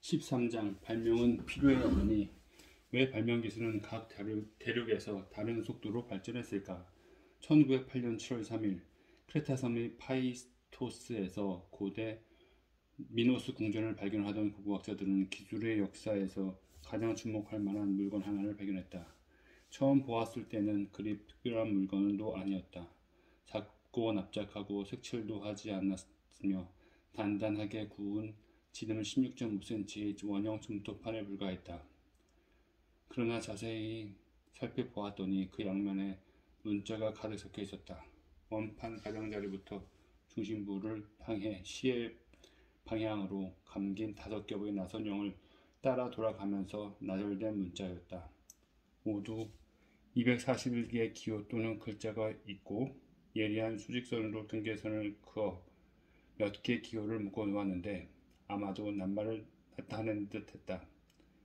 13장 발명은 필요해 없으니 왜 발명 기술은 각 대륙에서 다른 속도로 발전했을까? 1908년 7월 3일 크레타 섬의 파이스토스에서 고대 미노스 궁전을 발견하던 고고학자들은 기술의 역사에서 가장 주목할 만한 물건 하나를 발견했다. 처음 보았을 때는 그리 특별한 물건도 아니었다. 작고 납작하고 색칠도 하지 않았으며 단단하게 구운 지름 16.5cm의 원형 점토판에 불과했다. 그러나 자세히 살펴보았더니 그 양면에 문자가 가득 적혀 있었다. 원판 가장자리부터 중심부를 향해 시의 방향으로 감긴 5겹의 나선형을 따라 돌아가면서 나열된 문자였다. 모두 241개의 기호 또는 글자가 있고 예리한 수직선으로 등계선을 그어 몇 개 기호를 묶어 놓았는데 아마도 낱말을 나타내는 듯 했다.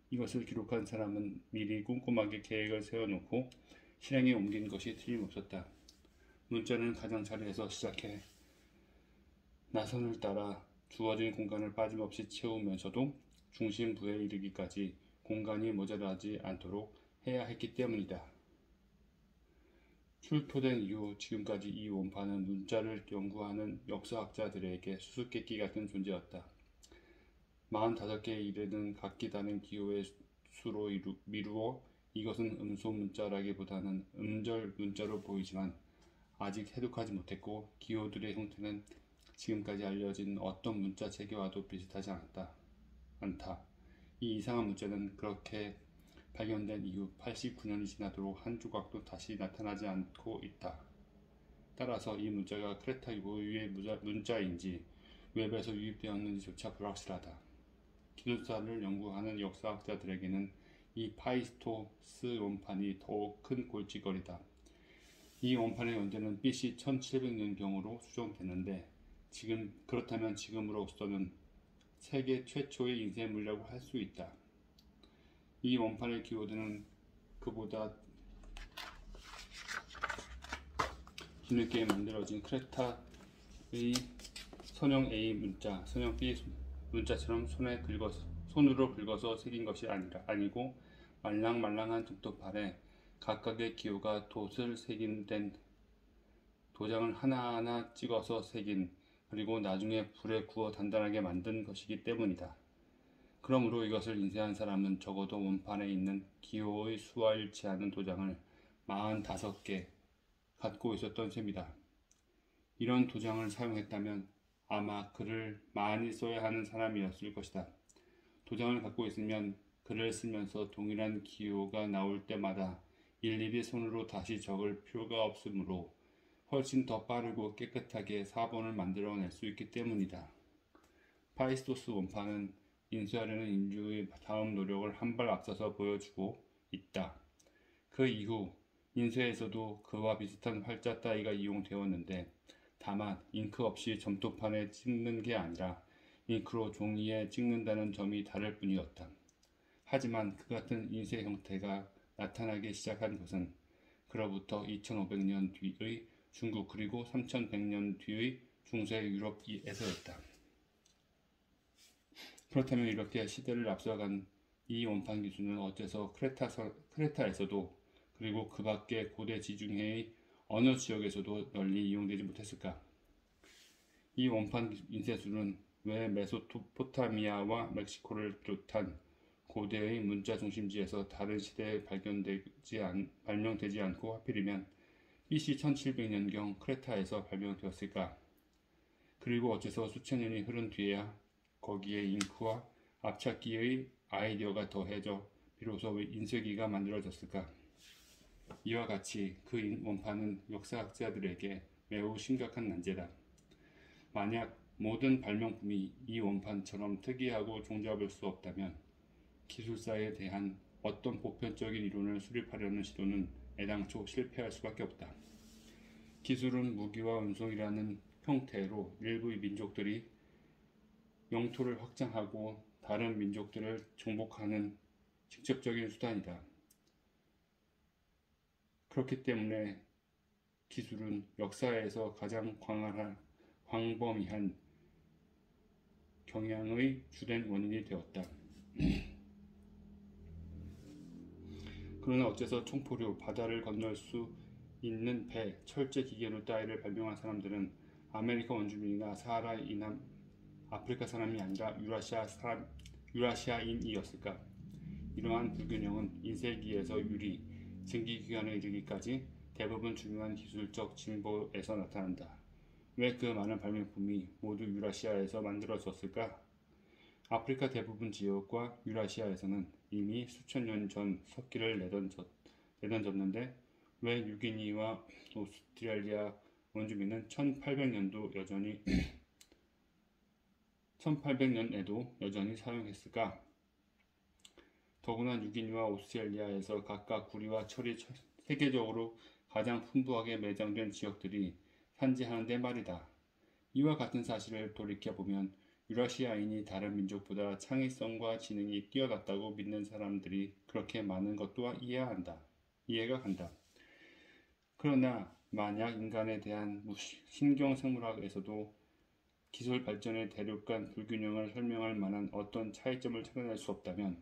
이것을 기록한 사람은 미리 꼼꼼하게 계획을 세워놓고 실행에 옮긴 것이 틀림없었다. 문자는 가장자리에서 시작해 나선을 따라 주어진 공간을 빠짐없이 채우면서도 중심부에 이르기까지 공간이 모자라지 않도록 해야 했기 때문이다. 출토된 이후 지금까지 이 원판은 문자를 연구하는 역사학자들에게 수수께끼 같은 존재였다. 45개에 이르는 각기 다른 기호의 수로 미루어 이것은 음소 문자라기보다는 음절 문자로 보이지만 아직 해독하지 못했고 기호들의 형태는 지금까지 알려진 어떤 문자 체계와도 비슷하지 않다. 이 이상한 문자는 그렇게 발견된 이후 89년이 지나도록 한 조각도 다시 나타나지 않고 있다. 따라서 이 문자가 크레타 고유의 문자인지 웹에서 유입되었는지조차 불확실하다. 기술사를 연구하는 역사학자들에게는 이 파이스토스 원판이 더욱 큰 골칫거리다. 이 원판의 연대는 BC 1700년경으로 추정되는데 그렇다면 지금으로서는 세계 최초의 인쇄 물이라고 할 수 있다. 이 원판의 기호들은 그보다 뒤늦게 만들어진 크레타의 선형 A 문자, 선형 B 문자처럼 손으로 긁어서 새긴 것이 아니고 말랑말랑한 점토판에 각각의 기호가 돛을 새긴된 도장을 하나하나 찍어서 새긴 그리고 나중에 불에 구워 단단하게 만든 것이기 때문이다. 그러므로 이것을 인쇄한 사람은 적어도 원판에 있는 기호의 수와 일치하는 도장을 45개 갖고 있었던 셈이다. 이런 도장을 사용했다면 아마 글을 많이 써야 하는 사람이었을 것이다. 도장을 갖고 있으면 글을 쓰면서 동일한 기호가 나올 때마다 일일이 손으로 다시 적을 필요가 없으므로 훨씬 더 빠르고 깨끗하게 사본을 만들어낼 수 있기 때문이다. 파이스토스 원판은 인쇄하려는 인류의 다음 노력을 한 발 앞서서 보여주고 있다. 그 이후 인쇄에서도 그와 비슷한 활자 따위가 이용되었는데 다만 잉크 없이 점토판에 찍는 게 아니라 잉크로 종이에 찍는다는 점이 다를 뿐이었다. 하지만 그 같은 인쇄 형태가 나타나기 시작한 것은 그로부터 2500년 뒤의 중국 그리고 3100년 뒤의 중세 유럽에서였다. 그렇다면 이렇게 시대를 앞서간 이 원판 기술은 어째서 크레타에서도 그리고 그 밖의 고대 지중해의 어느 지역에서도 널리 이용되지 못했을까? 이 원판 인쇄술은 왜 메소포타미아와 멕시코를 비롯한 고대의 문자 중심지에서 다른 시대에 발명되지 않고 하필이면 BC 1700년경 크레타에서 발명되었을까? 그리고 어째서 수천 년이 흐른 뒤에야 거기에 잉크와 압착기의 아이디어가 더해져 비로소 인쇄기가 만들어졌을까? 이와 같이 그 원판은 역사학자들에게 매우 심각한 난제다. 만약 모든 발명품이 이 원판처럼 특이하고 종잡을 수 없다면 기술사에 대한 어떤 보편적인 이론을 수립하려는 시도는 애당초 실패할 수밖에 없다. 기술은 무기와 운송이라는 형태로 일부 민족들이 영토를 확장하고 다른 민족들을 정복하는 직접적인 수단이다. 그렇기 때문에 기술은 역사에서 가장 광범위한 경향의 주된 원인이 되었다. 그러나 어째서 총포류, 바다를 건널 수 있는 배, 철제 기계로 따위를 발명한 사람들은 아메리카 원주민이나 사하라 이남 아프리카 사람이 아니라 유라시아인이었을까? 이러한 불균형은 인쇄기에서 유리, 증기기관에 이르기까지 대부분 중요한 기술적 진보에서 나타난다. 왜 그 많은 발명품이 모두 유라시아에서 만들어졌을까? 아프리카 대부분 지역과 유라시아에서는 이미 수천 년 전 석기를 내던졌는데 왜 뉴기니와 오스트레일리아 원주민은 1800년에도 여전히 사용했을까? 더구나 뉴기니와 오스트레일리아에서 각각 구리와 철이 세계적으로 가장 풍부하게 매장된 지역들이 산지하는데 말이다. 이와 같은 사실을 돌이켜보면 유라시아인이 다른 민족보다 창의성과 지능이 뛰어났다고 믿는 사람들이 그렇게 많은 것도 이해가 간다. 그러나 만약 인간에 대한 신경생물학에서도 기술 발전의 대륙 간 불균형을 설명할 만한 어떤 차이점을 찾아낼 수 없다면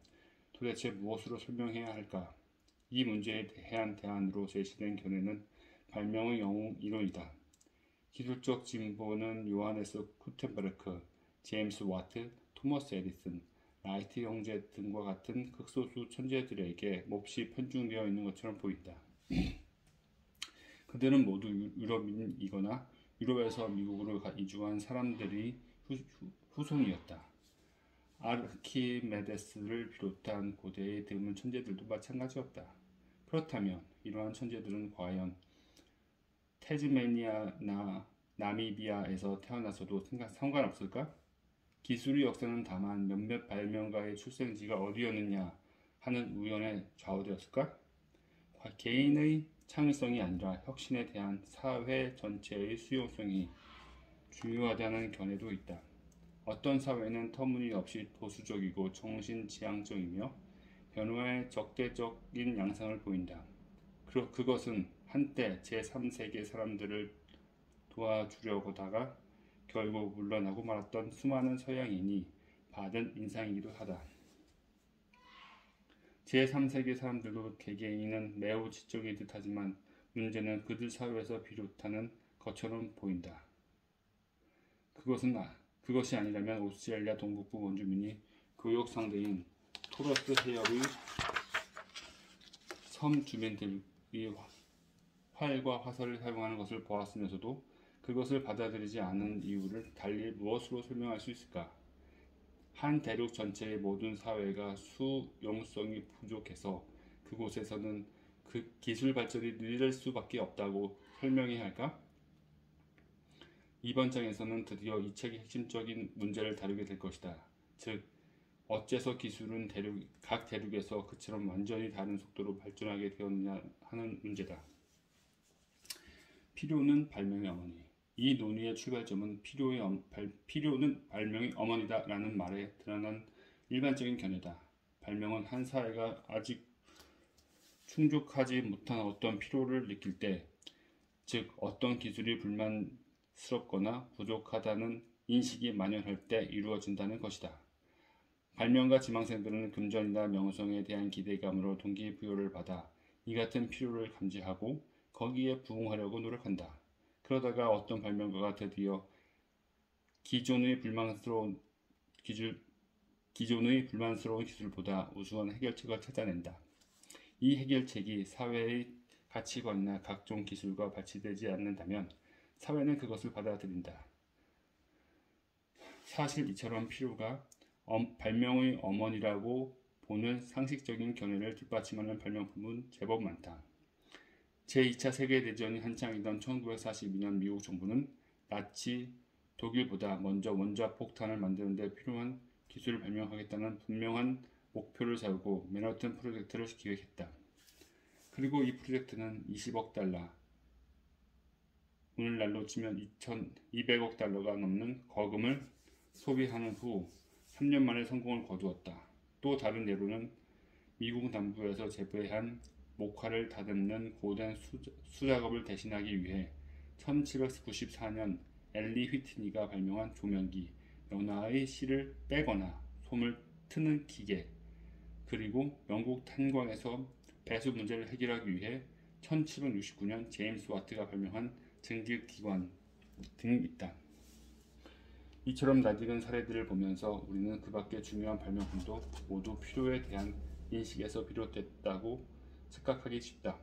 도대체 무엇으로 설명해야 할까? 이 문제에 대한 대안으로 제시된 견해는 발명의 영웅 이론이다. 기술적 진보는 요하네스 구텐베르크, 제임스 와트, 토머스 에디슨, 라이트 형제 등과 같은 극소수 천재들에게 몹시 편중되어 있는 것처럼 보인다. 그들은 모두 유럽인이거나 유럽에서 미국으로 이주한 사람들이 후손이었다. 아르키메데스를 비롯한 고대의 드문 천재들도 마찬가지였다. 그렇다면 이러한 천재들은 과연 태즈메니아나 나미비아에서 태어나서도 상관없을까? 기술의 역사는 다만 몇몇 발명가의 출생지가 어디였느냐 하는 우연에 좌우되었을까? 개인의 창의성이 아니라 혁신에 대한 사회 전체의 수용성이 중요하다는 견해도 있다. 어떤 사회는 터무니없이 보수적이고 정신지향적이며 변화에 적대적인 양상을 보인다. 그것은 한때 제3세계 사람들을 도와주려고다가 결국 물러나고 말았던 수많은 서양인이 받은 인상이기도 하다. 제3세계 사람들도 개개인은 매우 지적인 듯하지만 문제는 그들 사회에서 비롯하는 것처럼 보인다. 그것이 아니라면 오스트레일리아 동북부 원주민이 교역 상대인 토러스 해협의 섬 주민들이 활과 화살을 사용하는 것을 보았으면서도 그것을 받아들이지 않은 이유를 달리 무엇으로 설명할 수 있을까? 한 대륙 전체의 모든 사회가 수용성이 부족해서 그곳에서는 그 기술 발전이 느릴 수밖에 없다고 설명해야 할까? 이번 장에서는 드디어 이 책의 핵심적인 문제를 다루게 될 것이다. 즉, 어째서 기술은 각 대륙에서 그처럼 완전히 다른 속도로 발전하게 되었느냐 하는 문제다. 필요는 발명의 어머니. 이 논의의 출발점은 필요는 발명의 어머니다 라는 말에 드러난 일반적인 견해다. 발명은 한 사회가 아직 충족하지 못한 어떤 필요를 느낄 때, 즉 어떤 기술이 불만스럽거나 부족하다는 인식이 만연할 때 이루어진다는 것이다. 발명가 지망생들은 금전이나 명성에 대한 기대감으로 동기부여를 받아 이 같은 필요를 감지하고 거기에 부응하려고 노력한다. 그러다가 어떤 발명가가 드디어 기존의 불만스러운 기술보다 우수한 해결책을 찾아낸다. 이 해결책이 사회의 가치관이나 각종 기술과 발치되지 않는다면 사회는 그것을 받아들인다. 사실 이처럼 필요가 발명의 어머니라고 보는 상식적인 견해를 뒷받침하는 발명품은 제법 많다. 제2차 세계대전이 한창이던 1942년 미국 정부는 나치 독일보다 먼저 원자폭탄을 만드는 데 필요한 기술을 발명하겠다는 분명한 목표를 세우고 맨하튼 프로젝트를 기획했다. 그리고 이 프로젝트는 20억 달러, 오늘날로 치면 2,200억 달러가 넘는 거금을 소비하는 후 3년 만에 성공을 거두었다. 또 다른 예로는 미국 남부에서 재배한 목화를 다듬는 고된 수작업을 대신하기 위해 1794년 엘리 휘트니가 발명한 조명기, 연화의 실을 빼거나 솜을 트는 기계, 그리고 영국 탄광에서 배수 문제를 해결하기 위해 1769년 제임스 와트가 발명한 증기기관 등 있다. 이처럼 낯익은 사례들을 보면서 우리는 그 밖의 중요한 발명품도 모두 필요에 대한 인식에서 비롯됐다고 착각하기 쉽다.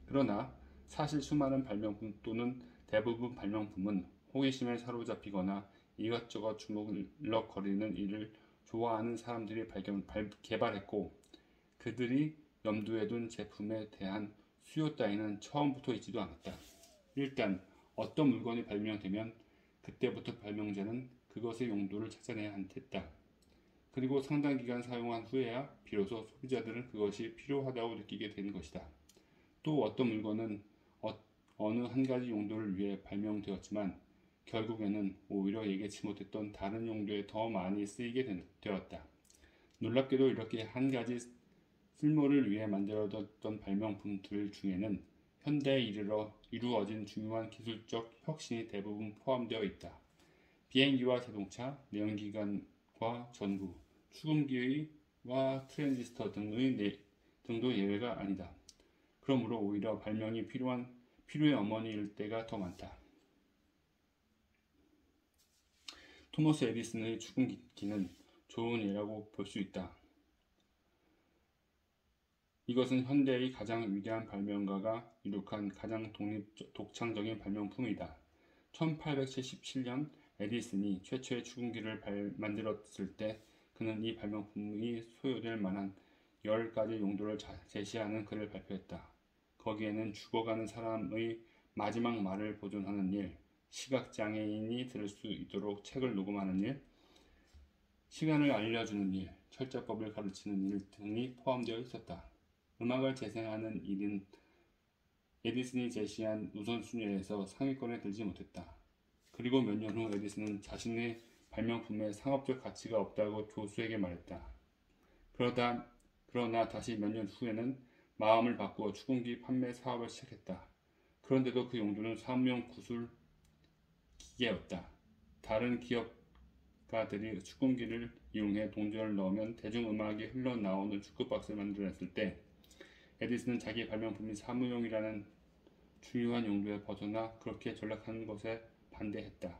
그러나 사실 수많은 발명품 또는 대부분 발명품은 호기심에 사로잡히거나 이것저것 주물럭거리는 일을 좋아하는 사람들이 개발했고, 그들이 염두에 둔 제품에 대한 수요 따위는 처음부터 있지도 않았다. 일단 어떤 물건이 발명되면 그때부터 발명자는 그것의 용도를 찾아내야 했다. 그리고 상당 기간 사용한 후에야 비로소 소비자들은 그것이 필요하다고 느끼게 되는 것이다. 또 어떤 물건은 어느 한 가지 용도를 위해 발명되었지만 결국에는 오히려 예기치 못했던 다른 용도에 더 많이 쓰이게 되었다. 놀랍게도 이렇게 한 가지 쓸모를 위해 만들어졌던 발명품들 중에는 현대에 이루어진 중요한 기술적 혁신이 대부분 포함되어 있다. 비행기와 자동차, 내연기관과 전구, 축음기와 트랜지스터 등도 예외가 아니다. 그러므로 오히려 발명이 필요의 어머니일 때가 더 많다. 토머스 에디슨의 축음기는 좋은 예라고 볼 수 있다. 이것은 현대의 가장 위대한 발명가가 이룩한 가장 독창적인 발명품이다. 1877년 에디슨이 최초의 축음기를 만들었을 때 그는 이 발명품이 소요될 만한 10가지 용도를 제시하는 글을 발표했다. 거기에는 죽어가는 사람의 마지막 말을 보존하는 일, 시각장애인이 들을 수 있도록 책을 녹음하는 일, 시간을 알려주는 일, 철자법을 가르치는 일 등이 포함되어 있었다. 음악을 재생하는 일은 에디슨이 제시한 우선순위에서 상위권에 들지 못했다. 그리고 몇 년 후 에디슨은 자신의 발명품에 상업적 가치가 없다고 교수에게 말했다. 그러나 다시 몇 년 후에는 마음을 바꾸어 축음기 판매 사업을 시작했다. 그런데도 그 용도는 사무용 구슬 기계였다. 다른 기업가들이 축음기를 이용해 동전을 넣으면 대중음악이 흘러나오는 주크박스를 만들어냈을 때 에디슨은 자기 발명품이 사무용이라는 중요한 용도에 벗어나 그렇게 전락하는 것에 반대했다.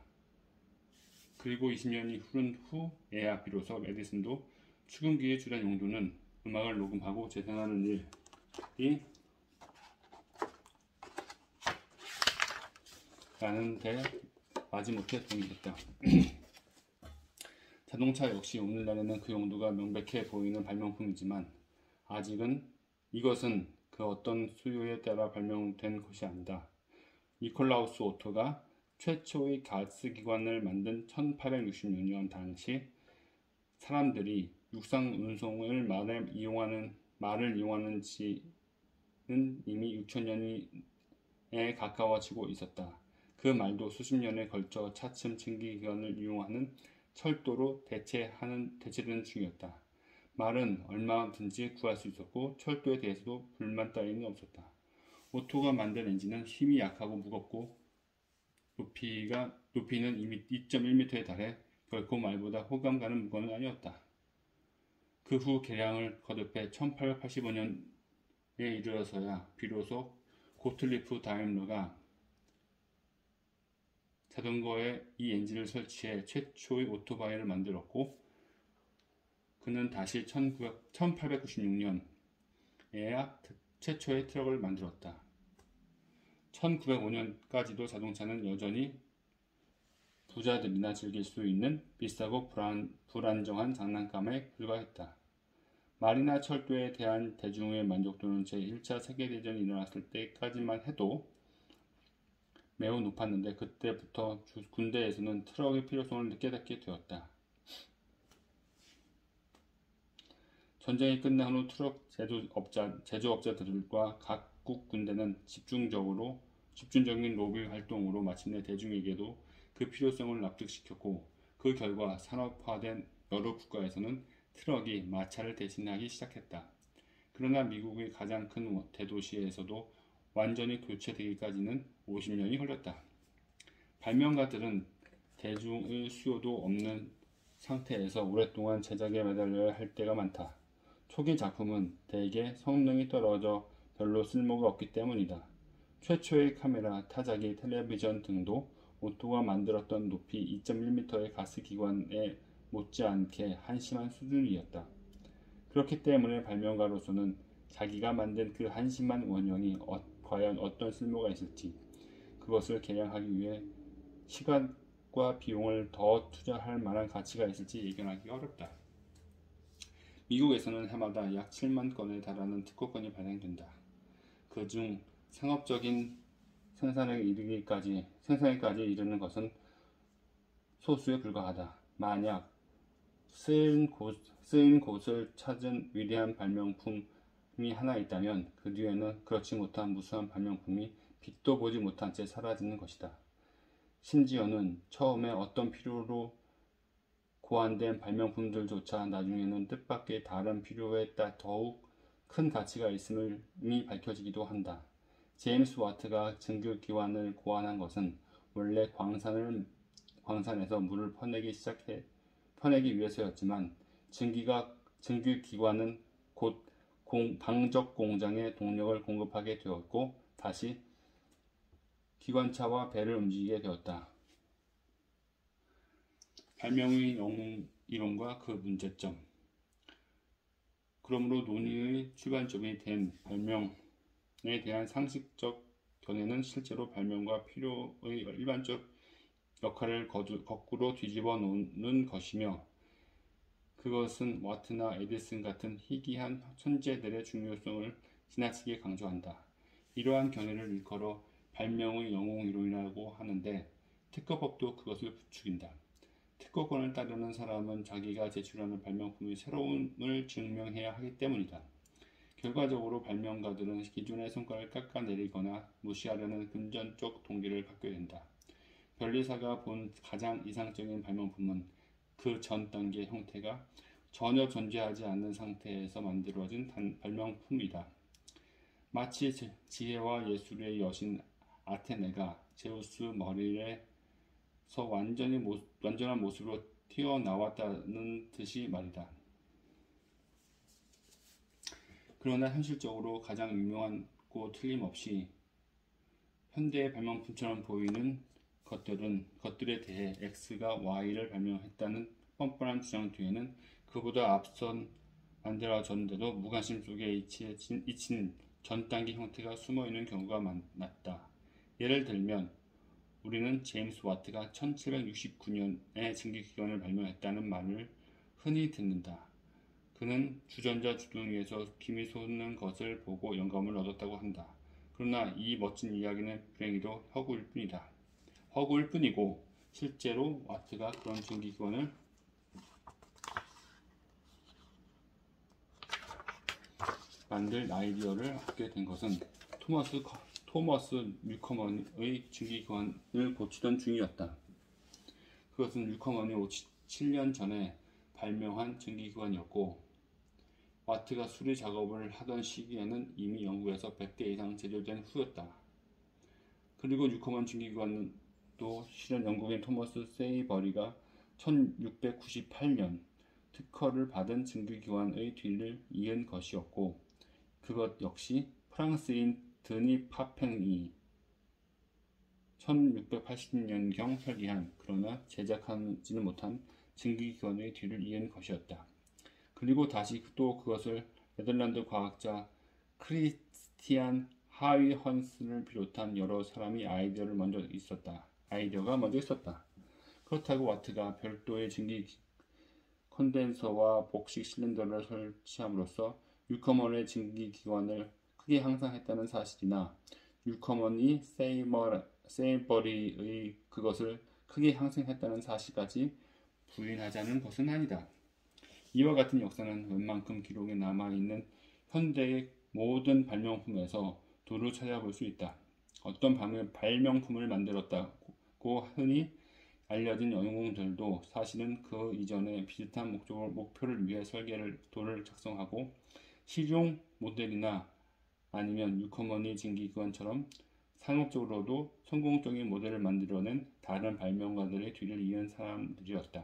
그리고 20년이 흐른 후에야 비로소 에디슨도 축음기의 주된 용도는 음악을 녹음하고 재생하는 일이 라는 데 마지못해 동의했다. 자동차 역시 오늘날에는 그 용도가 명백해 보이는 발명품이지만 이것은 그 어떤 수요에 따라 발명된 것이 아니다. 니콜라우스 오토가 최초의 가스기관을 만든 1866년 당시 사람들이 육상 운송을 말을 이용하는 지는 이미 6천년에 가까워지고 있었다. 그 말도 수십 년에 걸쳐 차츰 증기기관을 이용하는 철도로 대체되는 중이었다. 말은 얼마든지 구할 수 있었고 철도에 대해서도 불만 따위는 없었다. 오토가 만든 엔진은 힘이 약하고 무겁고 높이는 이미 2.1m에 달해 결코 말보다 호감 가는 무거운 아니었다. 그 후 개량을 거듭해 1885년에 이르러서야 비로소 고틀리프 다임러가 자전거에 이 엔진을 설치해 최초의 오토바이를 만들었고 그는 다시 1896년에야 최초의 트럭을 만들었다. 1905년까지도 자동차는 여전히 부자들이나 즐길 수 있는 비싸고 불안정한 장난감에 불과했다. 말이나 철도에 대한 대중의 만족도는 제1차 세계대전이 일어났을 때까지만 해도 매우 높았는데 그때부터 군대에서는 트럭의 필요성을 깨닫게 되었다. 전쟁이 끝난 후 트럭 제조업자들과 각국 군대는 집중적인 로비 활동으로 마침내 대중에게도 그 필요성을 납득시켰고 그 결과 산업화된 여러 국가에서는 트럭이 마차를 대신하기 시작했다. 그러나 미국의 가장 큰 대도시에서도 완전히 교체되기까지는 50년이 걸렸다. 발명가들은 대중의 수요도 없는 상태에서 오랫동안 제작에 매달려야 할 때가 많다. 초기 작품은 대개 성능이 떨어져 별로 쓸모가 없기 때문이다. 최초의 카메라, 타자기, 텔레비전 등도 오토가 만들었던 높이 2.1m의 가스기관에 못지않게 한심한 수준이었다. 그렇기 때문에 발명가로서는 자기가 만든 그 한심한 원형이 과연 어떤 쓸모가 있을지, 그것을 개량하기 위해 시간과 비용을 더 투자할 만한 가치가 있을지 예견하기 어렵다. 미국에서는 해마다 약 7만 건에 달하는 특허권이 발행된다. 그중 상업적인 생산에까지 이르는 것은 소수에 불과하다. 만약 쓰인 곳을 찾은 위대한 발명품이 하나 있다면 그 뒤에는 그렇지 못한 무수한 발명품이 빛도 보지 못한 채 사라지는 것이다. 심지어는 처음에 어떤 필요로 고안된 발명품들조차 나중에는 뜻밖의 다른 필요에 더욱 큰 가치가 있음이 밝혀지기도 한다. 제임스 와트가 증규기관을 고안한 것은 원래 광산에서 물을 퍼내기 위해서였지만 증규기관은 곧 방적 공장에 동력을 공급하게 되었고 다시 기관차와 배를 움직이게 되었다. 발명의 영웅 이론과 그 문제점. 그러므로 논의의 출발점이 된 발명에 대한 상식적 견해는 실제로 발명과 필요의 일반적 역할을 거꾸로 뒤집어 놓는 것이며, 그것은 와트나 에디슨 같은 희귀한 천재들의 중요성을 지나치게 강조한다. 이러한 견해를 일컬어 발명의 영웅 이론이라고 하는데, 특허법도 그것을 부추긴다. 특허권을 따르는 사람은 자기가 제출하는 발명품의 새로움을 증명해야 하기 때문이다. 결과적으로 발명가들은 기존의 성과를 깎아내리거나 무시하려는 금전적 동기를 갖게 된다. 변리사가 본 가장 이상적인 발명품은 그 전 단계 형태가 전혀 존재하지 않는 상태에서 만들어진 발명품이다. 마치 지혜와 예술의 여신 아테네가 제우스 머리에서 완전한 모습으로 튀어나왔다는 듯이 말이다. 그러나 현실적으로 가장 유명하고 틀림없이 현대의 발명품처럼 보이는 것들에 대해 X가 Y를 발명했다는 뻔뻔한 주장 뒤에는 그보다 앞선 만들어졌는데도 무관심 속에 잊힌 전 단계 형태가 숨어있는 경우가 많았다. 예를 들면 우리는 제임스 와트가 1769년에 증기기관을 발명했다는 말을 흔히 듣는다. 그는 주전자 주둥이에서 김이 솟는 것을 보고 영감을 얻었다고 한다. 그러나 이 멋진 이야기는 불행히도 허구일 뿐이고 실제로 와트가 그런 증기기관을 만들 아이디어를 얻게 된 것은 토머스 뉴커먼의 증기기관을 고치던 중이었다. 그것은 뉴커먼이 57년 전에 발명한 증기기관이었고 와트가 수리 작업을 하던 시기에는 이미 영국에서 100대 이상 제조된 후였다. 그리고 뉴커먼 증기기관도 실은 영국인 토머스 세이버리가 1698년 특허를 받은 증기기관의 뒤를 이은 것이었고 그것 역시 프랑스인 드니 파팽이 1680년경 설계한 그러나 제작하지는 못한 증기기관의 뒤를 이은 것이었다. 그리고 다시 또 그것을 네덜란드 과학자 크리스티안 하위헌스를 비롯한 여러 사람이 아이디어가 먼저 있었다. 그렇다고 와트가 별도의 증기 컨덴서와 복식 실린더를 설치함으로써 뉴커먼의 증기기관을 크게 향상했다는 사실이나 뉴커먼이 세이버리의 그것을 크게 향상했다는 사실까지 부인하자는 것은 아니다. 이와 같은 역사는 웬만큼 기록에 남아있는 현대의 모든 발명품에서 두루 찾아볼 수 있다. 어떤 발명품을 만들었다고 흔히 알려진 영웅들도 사실은 그 이전에 비슷한 목표를 위해 설계도를 작성하고 실용 모델이나 아니면 뉴커먼이 증기기관처럼 상업적으로도 성공적인 모델을 만들어낸 다른 발명가들의 뒤를 이은 사람들이었다.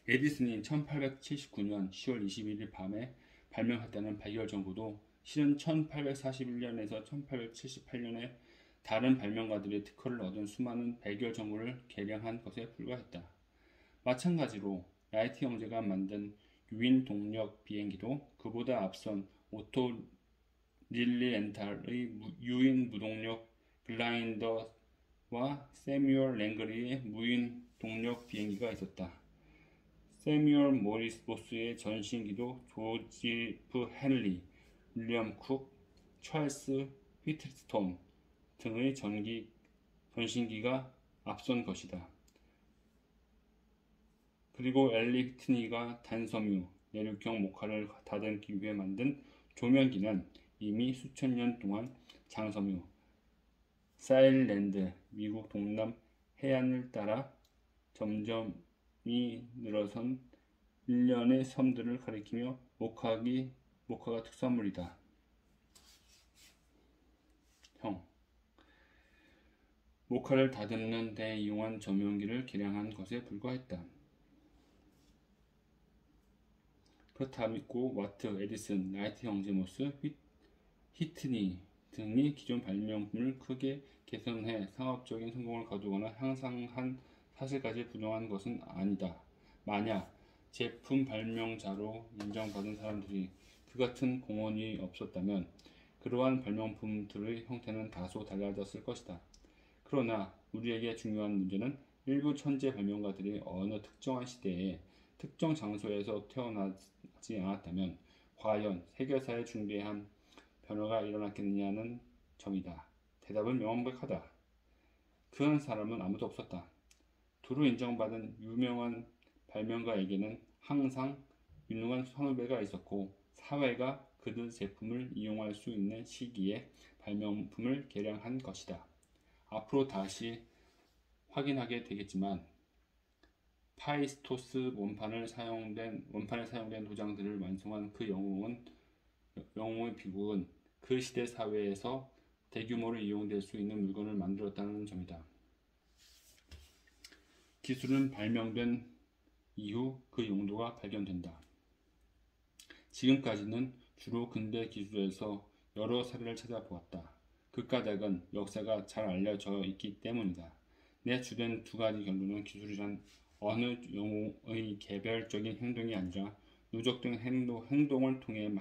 에디슨이 1879년 10월 21일 밤에 발명했다는 발견 정보도 실은 1841년에서 1878년에 다른 발명가들의 특허를 얻은 수많은 발견 정보를 계량한 것에 불과했다. 마찬가지로 라이트 형제가 만든 유인 동력 비행기도 그보다 앞선 오토 릴리엔탈의 유인 무동력 글라이더와 세뮤얼 랭거리의 무인 동력 비행기가 있었다. 세뮤얼 모리스 보스의 전신기도 조지프 헨리, 윌리엄 쿡, 찰스 휘트스톤 등의 전신기가 앞선 것이다. 그리고 엘리 휘트니가 단섬유, 내륙형 목화를 다듬기 위해 만든 조명기는 이미 수천 년 동안 장섬유, 사일랜드, 미국 동남 해안을 따라 점점이 늘어선 일련의 섬들을 가리키며 목화가 특산물이다. 목화를 다듬는 데 이용한 조명기를 개량한 것에 불과했다. 그렇다 믿고 와트, 에디슨, 라이트 형제 모스, 히트니 등이 기존 발명품을 크게 개선해 상업적인 성공을 거두거나 향상한 사실까지 부정한 것은 아니다. 만약 제품 발명자로 인정받은 사람들이 그 같은 공헌이 없었다면 그러한 발명품들의 형태는 다소 달라졌을 것이다. 그러나 우리에게 중요한 문제는 일부 천재 발명가들이 어느 특정한 시대에 특정 장소에서 태어나지 않았다면 과연 세계사에 중대한 변화가 일어났겠느냐는 점이다. 대답은 명확하다. 그런 사람은 아무도 없었다. 두루 인정받은 유명한 발명가에게는 항상 유능한 선후배가 있었고 사회가 그들 제품을 이용할 수 있는 시기에 발명품을 개량한 것이다. 앞으로 다시 확인하게 되겠지만 파이스토스 원판에 사용된 도장들을 완성한 그 영웅의 비극은 그 시대 사회에서 대규모로 이용될 수 있는 물건을 만들었다는 점이다. 기술은 발명된 이후 그 용도가 발견된다. 지금까지는 주로 근대 기술에서 여러 사례를 찾아보았다. 그 까닭은 역사가 잘 알려져 있기 때문이다. 내 주된 두 가지 결론은 기술이란 어느 영웅의 개별적인 행동이 아니라 누적된 행동을 통해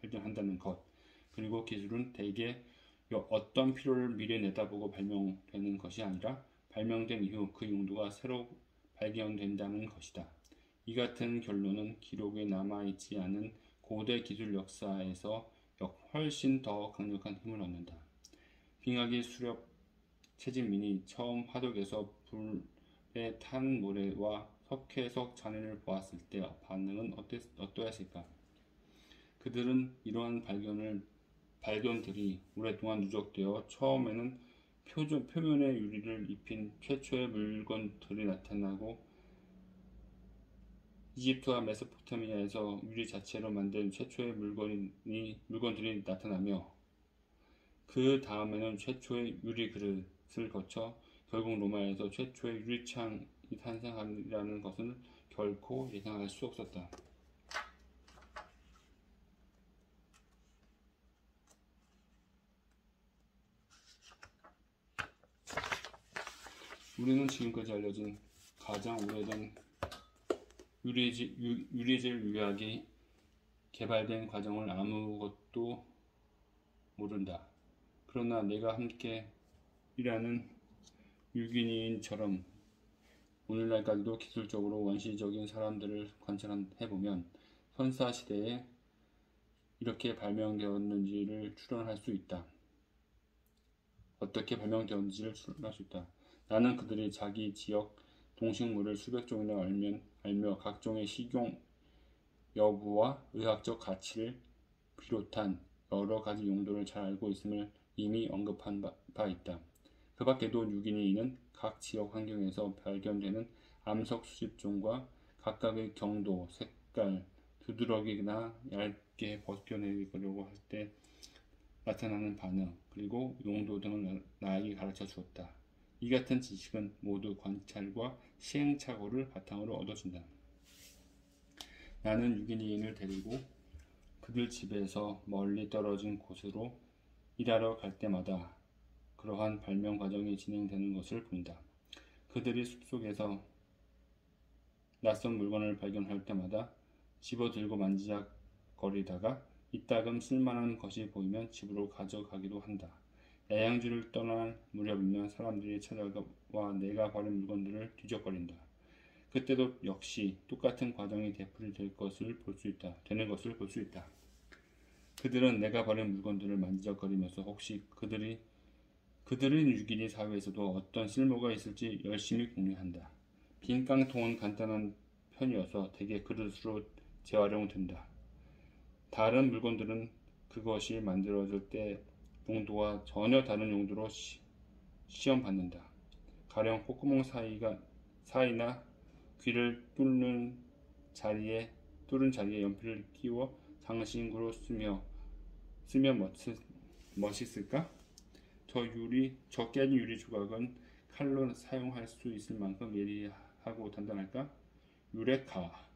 발전한다는 것. 그리고 기술은 대개 어떤 필요를 미리 내다보고 발명되는 것이 아니라 발명된 이후 그 용도가 새로 발견된다는 것이다. 이 같은 결론은 기록에 남아있지 않은 고대 기술 역사에서 훨씬 더 강력한 힘을 얻는다. 빙하기 수렵 최진민이 처음 화덕에서 불에 탄 모래와 석회석 잔해를 보았을 때 반응은 어떠했을까? 그들은 이러한 발견들이 오랫동안 누적되어 처음에는 표면에 유리를 입힌 최초의 물건들이 나타나고 이집트와 메소포타미아에서 유리 자체로 만든 최초의 물건들이 나타나며 그 다음에는 최초의 유리 그릇을 거쳐 결국 로마에서 최초의 유리창이 탄생하리라는 것은 결코 예상할 수 없었다. 우리는 지금까지 알려진 가장 오래된 유리질 유약이 개발된 과정을 아무것도 모른다. 그러나 내가 함께 일하는 유기인처럼 오늘날까지도 기술적으로 원시적인 사람들을 관찰해보면 선사시대에 이렇게 발명되었는지를 추론할 수 있다. 어떻게 발명되었는지를 추론할 수 있다. 나는 그들이 자기 지역 동식물을 수백 종이나 알며 각종의 식용 여부와 의학적 가치를 비롯한 여러 가지 용도를 잘 알고 있음을 이미 언급한 바 있다. 그 밖에도 유기인은 각 지역 환경에서 발견되는 암석 수집종과 각각의 경도, 색깔, 두드러기나 얇게 벗겨내려고 할 때 나타나는 반응, 그리고 용도 등을 나에게 가르쳐 주었다. 이 같은 지식은 모두 관찰과 시행착오를 바탕으로 얻어진다. 나는 6인을 데리고 그들 집에서 멀리 떨어진 곳으로 일하러 갈 때마다 그러한 발명 과정이 진행되는 것을 본다. 그들이 숲속에서 낯선 물건을 발견할 때마다 집어들고 만지작거리다가 이따금 쓸만한 것이 보이면 집으로 가져가기도 한다. 야양지를 떠날 무렵이면 사람들이 찾아와 내가 버린 물건들을 뒤적거린다. 그때도 역시 똑같은 과정이 되풀이될 것을 볼 수 있다. 그들은 내가 버린 물건들을 만지작거리면서 혹시 그들은 6인이 사회에서도 어떤 쓸모가 있을지 열심히 궁리한다. 빈 깡통은 간단한 편이어서 대개 그릇으로 재활용된다. 다른 물건들은 그것이 만들어질 때 용도와 전혀 다른 용도로 시험받는다. 가령 콧구멍 사이나 귀를 뚫는 자리에 연필을 끼워 장식으로 쓰면 멋있을까? 저 깨진 유리 조각은 칼로 사용할 수 있을 만큼 예리하고 단단할까? 유레카.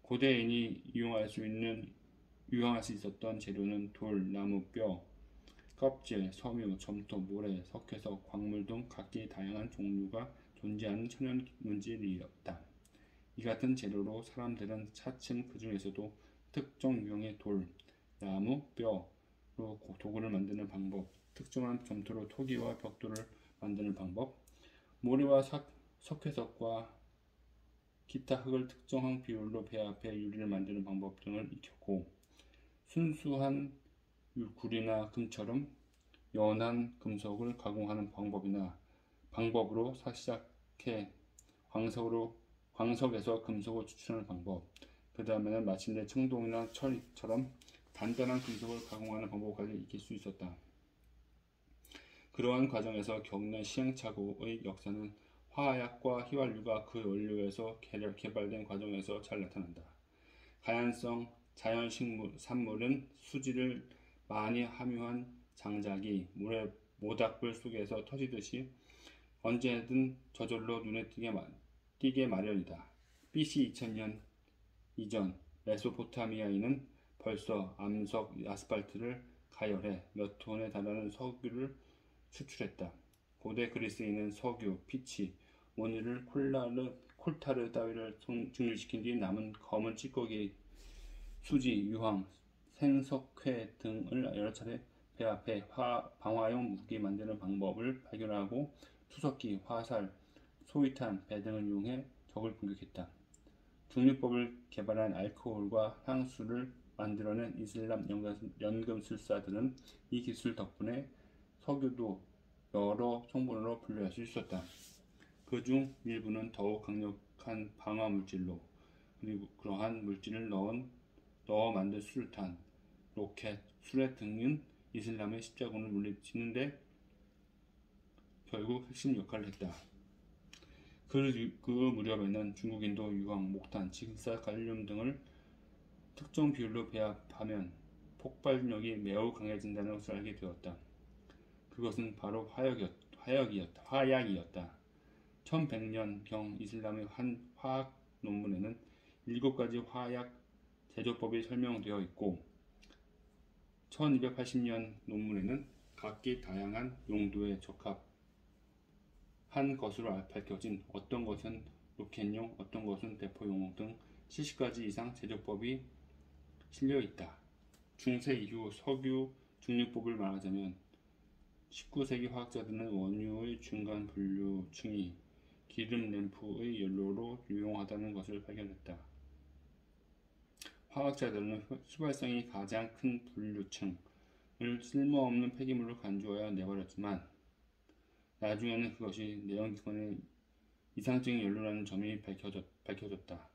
고대인이 이용할 수 있었던 재료는 돌, 나무, 뼈, 껍질, 섬유, 점토, 모래, 석회석, 광물 등 각기 다양한 종류가 존재하는 천연 문질이었다. 이 같은 재료로 사람들은 차츰 그 중에서도 특정 유형의 돌, 나무, 뼈로 도구를 만드는 방법, 특정한 점토로 토기와 벽돌을 만드는 방법, 모래와 석회석과 기타 흙을 특정한 비율로 배합해 유리를 만드는 방법 등을 익혔고, 순수한 구리나 금처럼 연한 금속을 가공하는 방법으로 시작해 광석에서 금속을 추출하는 방법, 그 다음에는 마침내 청동이나 철처럼 단단한 금속을 가공하는 방법까지 익힐 수 있었다. 그러한 과정에서 겪는 시행착오의 역사는 화약과 휘발유가 그 원료에서 개발된 과정에서 잘 나타난다. 가연성 산물은 수지를 많이 함유한 장작이 모닥불 속에서 터지듯이 언제든 저절로 눈에 띄게 마련이다. BC 2000년 이전 메소포타미아인은 벌써 암석 아스팔트를 가열해 몇 톤에 달하는 석유를 수출했다. 고대 그리스인은 석유, 피치, 원유를 콜타르 따위를 증류시킨 뒤 남은 검은 찌꺼기, 수지, 유황, 생석회 등을 여러 차례 배합해 방화용 무기 만드는 방법을 발견하고 투석기, 화살, 소위탄, 배 등을 이용해 적을 공격했다. 중류법을 개발한 알코올과 향수를 만들어낸 이슬람 연금술사들은 이 기술 덕분에 석유도 여러 성분으로 분류할 수 있었다. 그중 일부는 더욱 강력한 방화 물질로, 그리고 그러한 물질을 넣어 만든 수류탄, 로켓, 수레 등은 이슬람의 십자군을 물리치는데 결국 핵심 역할을 했다. 그 무렵에는 중국인도 유황, 목탄, 직사, 갈륨 등을 특정 비율로 배합하면 폭발력이 매우 강해진다는 것을 알게 되었다. 그것은 바로 화약이었다. 1100년경 이슬람의 한 화학 논문에는 7가지 화약 제조법이 설명되어 있고 1280년 논문에는 각기 다양한 용도에 적합한 것으로 밝혀진 어떤 것은 로켓용, 어떤 것은 대포용 등 70가지 이상 제조법이 실려 있다. 중세 이후 석유 중류법을 말하자면 19세기 화학자들은 원유의 중간 분류층이 기름 램프의 연료로 유용하다는 것을 발견했다. 화학자들은 휘발성이 가장 큰 분류층을 쓸모없는 폐기물로 간주하여 내버렸지만 나중에는 그것이 내연기관의 이상적인 연료라는 점이 밝혀졌다.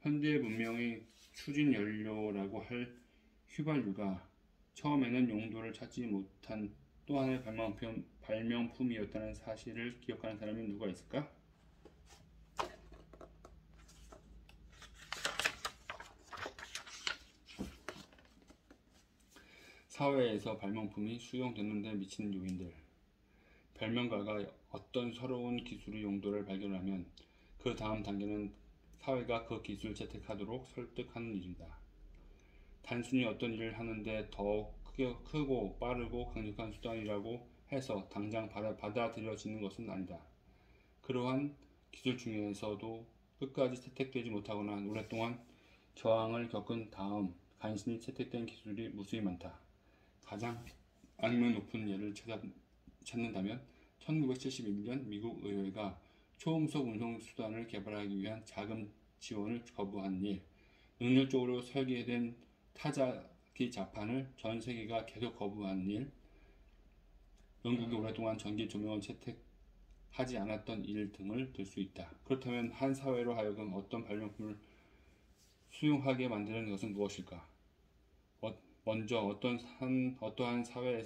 현대 문명의 추진연료라고 할 휘발유가 처음에는 용도를 찾지 못한 또 하나의 발명품이었다는 사실을 기억하는 사람이 누가 있을까? 사회에서 발명품이 수용되는 데 미치는 요인들. 발명가가 어떤 새로운 기술의 용도를 발견하면 그 다음 단계는 사회가 그 기술을 채택하도록 설득하는 일이다. 단순히 어떤 일을 하는데 더욱 크고 빠르고 강력한 수단이라고 해서 당장 받아들여지는 것은 아니다. 그러한 기술 중에서도 끝까지 채택되지 못하거나 오랫동안 저항을 겪은 다음 간신히 채택된 기술이 무수히 많다. 가장 악명 높은 예를 찾는다면 1971년 미국 의회가 초음속 운송 수단을 개발하기 위한 자금 지원을 거부한 일, 능률적으로 설계된 타자기 자판을 전 세계가 계속 거부한 일, 영국이 오랫동안 전기 조명을 채택하지 않았던 일 등을 들 수 있다. 그렇다면 한 사회로 하여금 어떤 발명품을 수용하게 만드는 것은 무엇일까? 먼저 어떠한 사회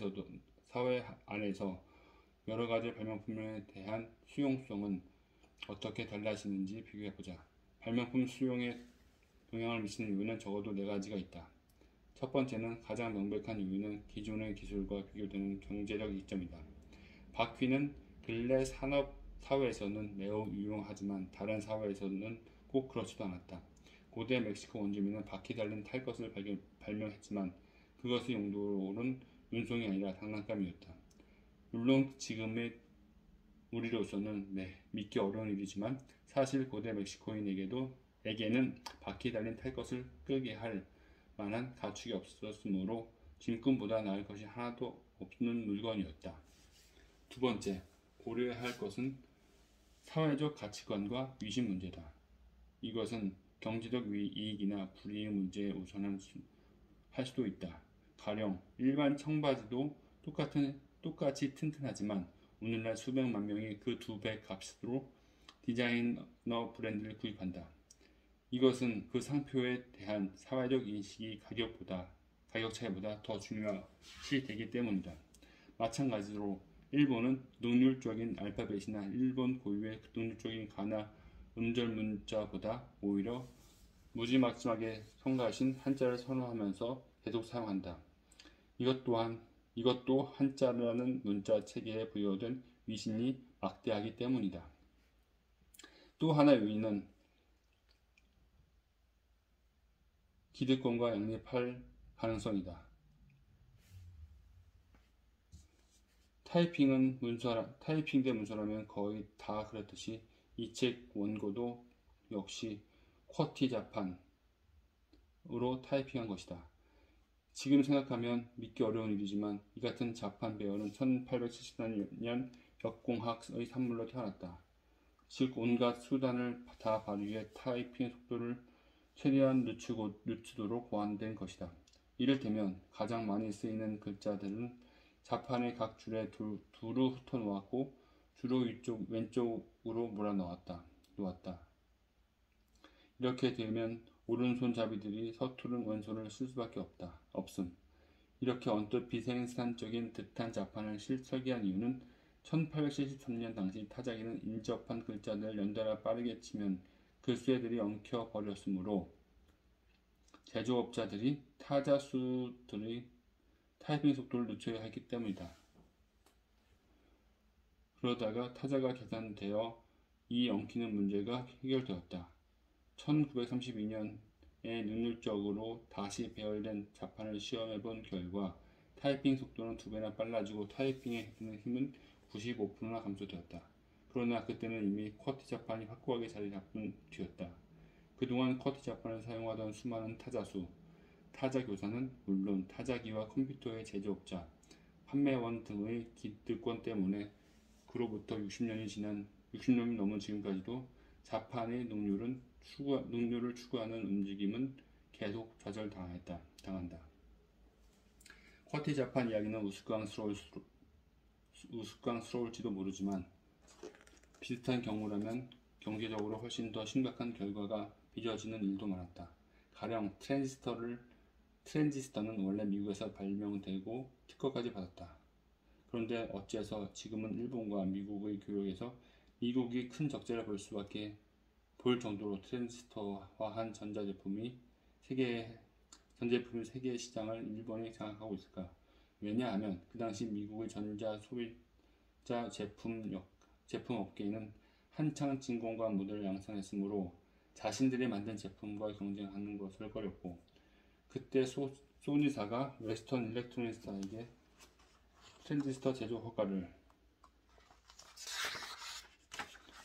안에서 여러 가지 발명품에 대한 수용성은 어떻게 달라지는지 비교해보자. 발명품 수용에 영향을 미치는 이유는 적어도 네 가지가 있다. 첫 번째는 가장 명백한 이유는 기존의 기술과 비교되는 경제적 이점이다. 바퀴는 근래 산업 사회에서는 매우 유용하지만 다른 사회에서는 꼭 그렇지도 않았다. 고대 멕시코 원주민은 바퀴 달린 탈 것을 발명했지만 그것의 용도는 운송이 아니라 장난감이었다. 물론 지금의 우리로서는 믿기 어려운 일이지만 사실 고대 멕시코인에게는 바퀴 달린 탈 것을 끌게 할 만한 가축이 없었으므로 짐꾼보다 나을 것이 하나도 없는 물건이었다. 두 번째, 고려해야 할 것은 사회적 가치관과 위신 문제다. 이것은 경제적 이익이나 불이익 문제에 우선할 수도 있다. 가령 일반 청바지도 똑같이 튼튼하지만 오늘날 수백만 명이 그 2배 값으로 디자이너 브랜드를 구입한다. 이것은 그 상표에 대한 사회적 인식이 가격 차이보다 더 중요시 되기 때문이다. 마찬가지로 일본은 능률적인 알파벳이나 일본 고유의 능률적인 가나 음절 문자보다 오히려 무지막지하게 성가신 한자를 선호하면서 계속 사용한다. 이것도 한자라는 문자 체계에 부여된 위신이 막대하기 때문이다. 또 하나의 요인은 기득권과 양립할 가능성이다. 타이핑 대 문서라면 거의 다 그렇듯이 이 책 원고도 역시 쿼티 자판으로 타이핑한 것이다. 지금 생각하면 믿기 어려운 일이지만 이 같은 자판 배열은 1874년 역공학의 산물로 태어났다. 즉 온갖 수단을 다 발휘해 타이핑의 속도를 최대한 늦추도록 보완된 것이다. 이를테면 가장 많이 쓰이는 글자들은 자판의 각 줄에 두루 흩어 놓았고 주로 왼쪽으로 놓았다. 이렇게 되면 오른손잡이들이 서투른 원소를 쓸 수밖에 없음. 이렇게 언뜻 비생산적인 듯한 자판을 설계한 이유는 1873년 당시 타자기는 인접한 글자들을 연달아 빠르게 치면 글쇠들이 엉켜 버렸으므로 제조업자들이 타자수들의 타이핑 속도를 늦춰야 했기 때문이다. 그러다가 타자가 계산되어 이 엉키는 문제가 해결되었다. 1932년에 능률적으로 다시 배열된 자판을 시험해본 결과 타이핑 속도는 2배나 빨라지고 타이핑에 드는 힘은 95%나 감소되었다. 그러나 그때는 이미 쿼티 자판이 확고하게 자리 잡은 뒤였다. 그동안 쿼티 자판을 사용하던 수많은 타자 교사는 물론 타자기와 컴퓨터의 제조업자, 판매원 등의 기득권 때문에 그로부터 60년이 넘은 지금까지도 자판의 능률을 추구하는 움직임은 계속 좌절당한다. 쿼티 자판 이야기는 우스꽝스러울지도 모르지만 비슷한 경우라면 경제적으로 훨씬 더 심각한 결과가 빚어지는 일도 많았다. 가령 트랜지스터는 원래 미국에서 발명되고 특허까지 받았다. 그런데 어째서 지금은 일본과 미국의 교역에서 미국이 큰 적자를 볼 정도로 트랜지스터화한 전자제품이 세계 시장을 일본이 장악하고 있을까? 왜냐하면 그 당시 미국의 전자 제품 업계에는 한창 진공과 모델을 양산했으므로 자신들이 만든 제품과 경쟁하는 것을 꺼렸고, 그때 소니사가 웨스턴 일렉트로닉스사에게 트랜지스터 제조 허가를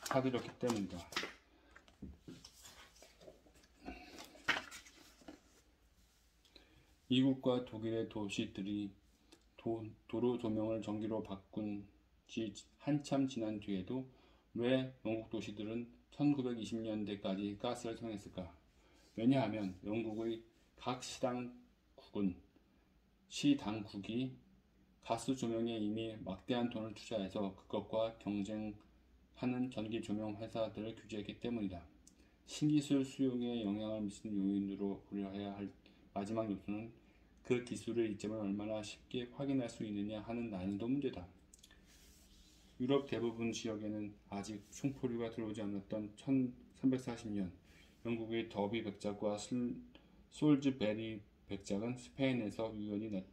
사들였기 때문이다. 미국과 독일의 도시들이 도로 조명을 전기로 바꾼 지 한참 지난 뒤에도 왜 영국 도시들은 1920년대까지 가스를 사용했을까? 왜냐하면 영국의 각 시당국이 가스 조명에 이미 막대한 돈을 투자해서 그것과 경쟁하는 전기 조명 회사들을 규제했기 때문이다. 신기술 수용에 영향을 미치는 요인으로 고려해야 할 마지막 요소는 그 기술의 이점을 얼마나 쉽게 확인할 수 있느냐 하는 난이도 문제다. 유럽 대부분 지역에는 아직 총포류가 들어오지 않았던 1340년 영국의 더비 백작과 솔즈베리 백작은 스페인에서 우연히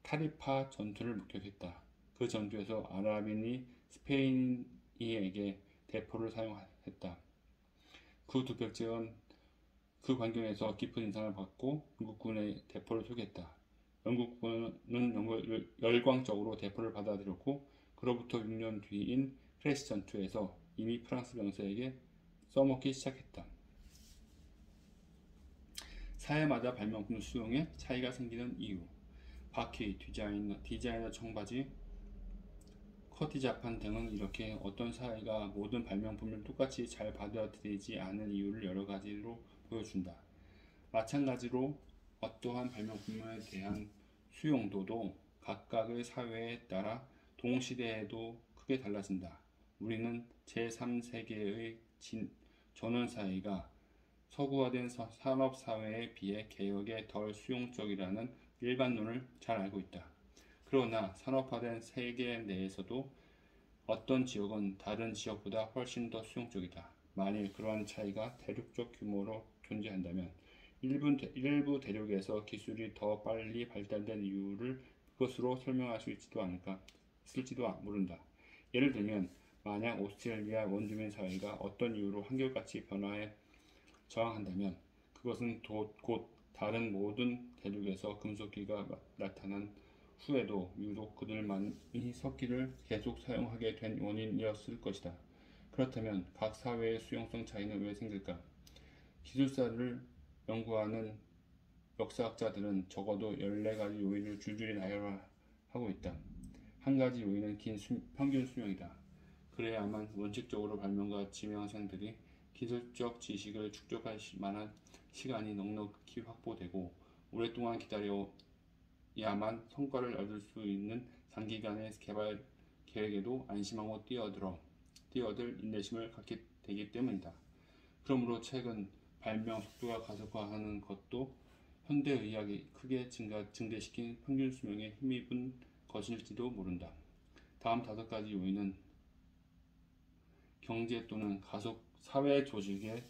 타리파 전투를 목격했다. 그 전투에서 아랍인이 스페인이에게 대포를 사용했다. 그 두 백작은 그 광경에서 깊은 인상을 받고 영국군의 대포를 소개했다. 영국군은 열광적으로 대포를 받아들였고, 그로부터 6년 뒤인 크레시 전투에서 이미 프랑스 병사에게 써먹기 시작했다. 사회마다 발명품 수용에 차이가 생기는 이유. 바퀴, 디자이너 청바지, 커티자판 등은 이렇게 어떤 사회가 모든 발명품을 똑같이 잘 받아들이지 않은 이유를 여러 가지로 보여준다. 마찬가지로 어떠한 발명품에 대한 수용도도 각각의 사회에 따라 동시대에도 크게 달라진다. 우리는 제3세계의 전원사회가 서구화된 산업사회에 비해 개혁에 덜 수용적이라는 일반론을 잘 알고 있다. 그러나 산업화된 세계 내에서도 어떤 지역은 다른 지역보다 훨씬 더 수용적이다. 만일 그러한 차이가 대륙적 규모로 존재한다면 일부 대륙에서 기술이 더 빨리 발달된 이유를 그것으로 설명할 수 있을지도 모른다. 예를 들면 만약 오스트레일리아 원주민 사회가 어떤 이유로 한결같이 변화에 저항한다면 그것은 곧 다른 모든 대륙에서 금속기가 나타난 후에도 유독 그들만이 석기를 계속 사용하게 된 원인이었을 것이다. 그렇다면 각 사회의 수용성 차이는 왜 생길까? 기술사를 연구하는 역사학자들은 적어도 14가지 요인을 줄줄이 나열하고 있다. 한 가지 요인은 평균 수명이다. 그래야만 원칙적으로 발명가 지명생들이 기술적 지식을 축적할 만한 시간이 넉넉히 확보되고, 오랫동안 기다려야만 성과를 얻을 수 있는 장기간의 개발 계획에도 안심하고 뛰어들 인내심을 갖게 되기 때문이다. 그러므로 최근 발명 속도가 가속화하는 것도 현대의학이 크게 증대시킨 평균 수명에 힘입은 것일지도 모른다. 다음 5가지 요인은 경제 또는 사회 조직에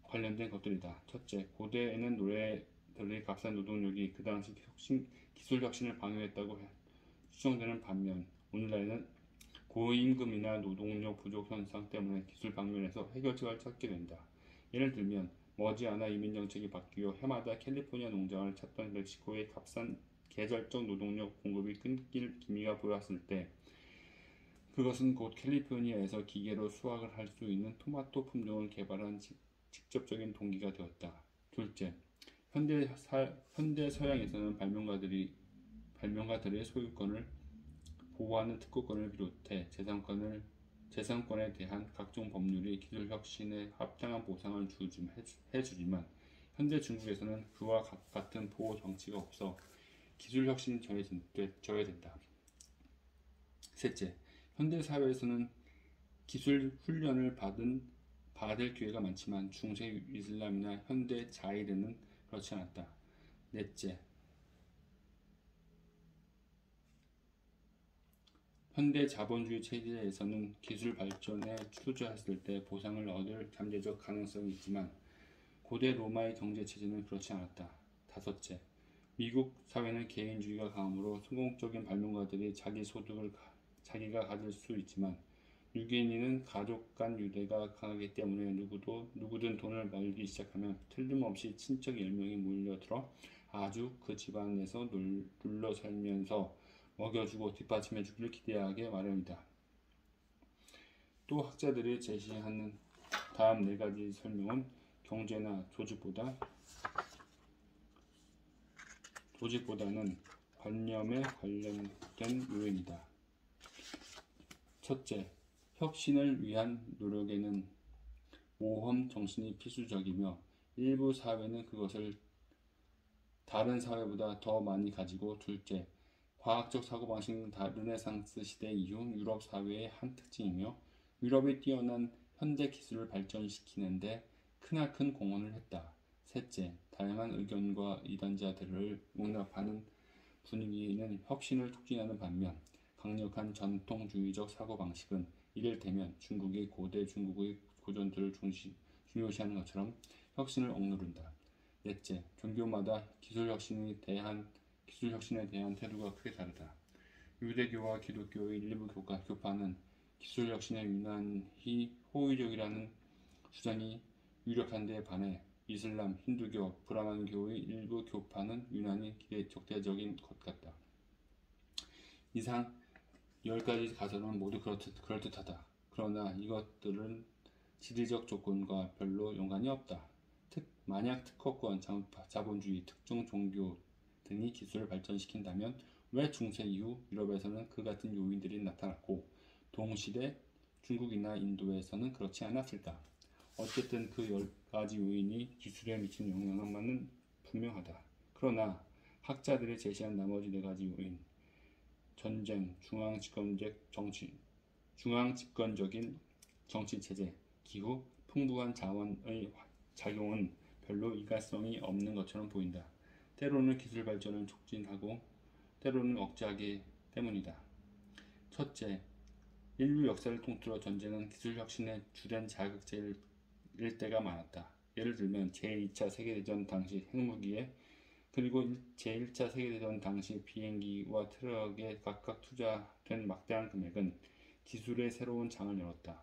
관련된 것들이다. 첫째, 고대에는 노예들의 값싼 노동력이 그 당시 기술 혁신을 방해했다고 추정되는 반면, 오늘날에는 고임금이나 노동력 부족 현상 때문에 기술 방면에서 해결책을 찾게 된다. 예를 들면 머지않아 이민정책이 바뀌어 해마다 캘리포니아 농장을 찾던 멕시코의 값싼 계절적 노동력 공급이 끊길 기미가 보였을 때, 그것은 곧 캘리포니아에서 기계로 수확을 할 수 있는 토마토 품종을 개발한 직접적인 동기가 되었다. 둘째, 현대 서양에서는 발명가들의 소유권을 보호하는 특허권을 비롯해 재산권에 대한 각종 법률이 기술 혁신에 합당한 보상을 해주지만, 현대 중국에서는 그와 같은 보호 정치가 없어 기술 혁신이 저해된다. 셋째, 현대 사회에서는 기술 훈련을 받을 기회가 많지만 중세 이슬람이나 현대 자일에는 그렇지 않았다. 넷째, 현대 자본주의 체제에서는 기술 발전에 투자했을 때 보상을 얻을 잠재적 가능성이 있지만 고대 로마의 경제 체제는 그렇지 않았다. 다섯째, 미국 사회는 개인주의가 강하므로 성공적인 발명가들이 자기 소득을 자기가 가질 수 있지만 유기인은 가족 간 유대가 강하기 때문에 누구든 돈을 벌기 시작하면 틀림없이 친척 10명이 몰려들어 아주 그 집안에서 눌러 살면서 먹여주고 뒷받침해주기를 기대하게 마련이다. 또 학자들이 제시하는 다음 4가지 설명은 경제나 조직보다는 관념에 관련된 요인이다. 첫째, 혁신을 위한 노력에는 모험 정신이 필수적이며 일부 사회는 그것을 다른 사회보다 더 많이 가지고, 둘째, 과학적 사고방식은 르네상스 시대 이후 유럽 사회의 한 특징이며 유럽이 뛰어난 현대 기술을 발전시키는데 크나큰 공헌을 했다. 셋째, 다양한 의견과 이단자들을 용납하는 분위기는 혁신을 촉진하는 반면 강력한 전통주의적 사고방식은 이를테면 고대 중국의 고전들을 중요시하는 것처럼 혁신을 억누른다. 넷째, 종교마다 기술혁신에 대한 태도가 크게 다르다. 유대교와 기독교의 일부 교파는 기술혁신에 유난히 호의적이라는 주장이 유력한 데 반해 이슬람, 힌두교, 브라만교의 일부 교파는 유난히 적대적인 것 같다. 이상 10가지 가설은 모두 그럴듯하다. 그러나 이것들은 지리적 조건과 별로 연관이 없다. 만약 특허권, 자본주의, 특정 종교 등이 기술을 발전시킨다면 왜 중세 이후 유럽에서는 그 같은 요인들이 나타났고 동시대 중국이나 인도에서는 그렇지 않았을까? 어쨌든 그 10가지 요인이 기술에 미친 영향만은 분명하다. 그러나 학자들이 제시한 나머지 4가지 요인, 전쟁, 중앙집권적인 정치체제, 기후, 풍부한 자원의 작용은 별로 일관성이 없는 것처럼 보인다. 때로는 기술 발전을 촉진하고 때로는 억제하기 때문이다. 첫째, 인류 역사를 통틀어 전쟁은 기술 혁신의 주된 자극제일 때가 많았다. 예를 들면 제2차 세계대전 당시 핵무기에 그리고 제1차 세계대전 당시 비행기와 트럭에 각각 투자된 막대한 금액은 기술의 새로운 장을 열었다.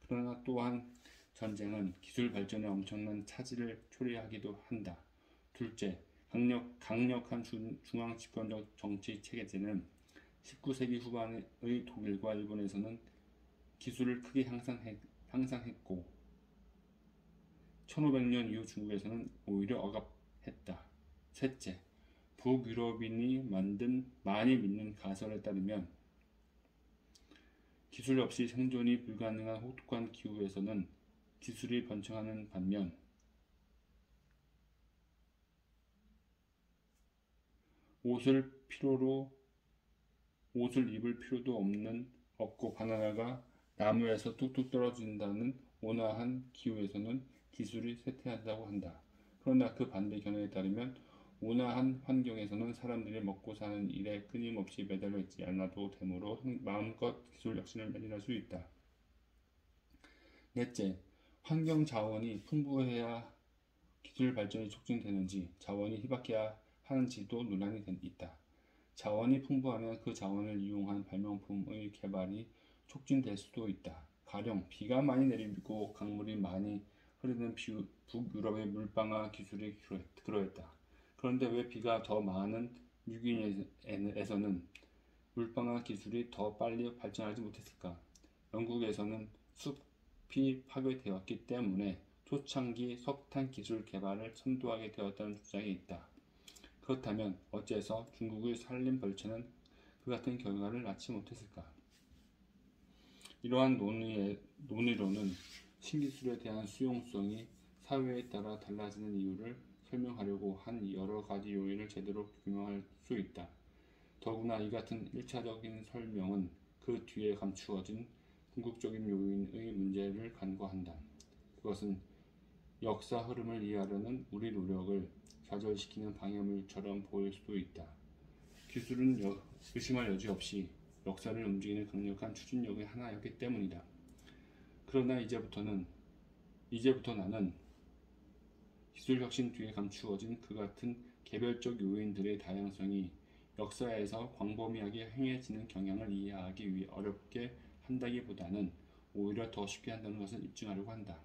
그러나 또한 전쟁은 기술 발전에 엄청난 차질을 초래하기도 한다. 둘째, 강력한 중앙집권적 정치 체계제는 19세기 후반의 독일과 일본에서는 기술을 크게 향상했고 1500년 이후 중국에서는 오히려 억압했다. 셋째, 북유럽인이 많이 믿는 가설에 따르면 기술 없이 생존이 불가능한 혹독한 기후에서는 기술이 번창하는 반면 옷을 입을 필요도 없고 바나나가 나무에서 뚝뚝 떨어진다는 온화한 기후에서는 기술이 쇠퇴한다고 한다. 그러나 그 반대 견해에 따르면 온화한 환경에서는 사람들이 먹고 사는 일에 끊임없이 매달려 있지 않아도 되므로 마음껏 기술 혁신을 매진할 수 있다. 넷째, 환경 자원이 풍부해야 기술 발전이 촉진되는지 자원이 희박해야 하는지도 논란이 있다. 자원이 풍부하면 그 자원을 이용한 발명품의 개발이 촉진될 수도 있다. 가령 비가 많이 내리고 강물이 많이 흐르는 북유럽의 물방아 기술이 그러했다. 그런데 왜 비가 더 많은 유기인에서는 물방아 기술이 더 빨리 발전하지 못했을까? 영국에서는 숲이 파괴되었기 때문에 초창기 석탄 기술 개발을 선도하게 되었다는 주장이 있다. 그렇다면 어째서 중국의 산림 벌채는 그 같은 결과를 낳지 못했을까? 이러한 논의로는 신기술에 대한 수용성이 사회에 따라 달라지는 이유를 설명하려고 한 여러 가지 요인을 제대로 규명할 수 있다. 더구나 이 같은 1차적인 설명은 그 뒤에 감추어진 궁극적인 요인의 문제를 간과한다. 그것은 역사 흐름을 이해하려는 우리 노력을 좌절시키는 방해물처럼 보일 수도 있다. 기술은 의심할 여지 없이 역사를 움직이는 강력한 추진력의 하나였기 때문이다. 그러나 이제부터 나는 기술 혁신 뒤에 감추어진 그 같은 개별적 요인들의 다양성이 역사에서 광범위하게 행해지는 경향을 이해하기 위해 어렵게 한다기보다는 오히려 더 쉽게 한다는 것을 입증하려고 한다.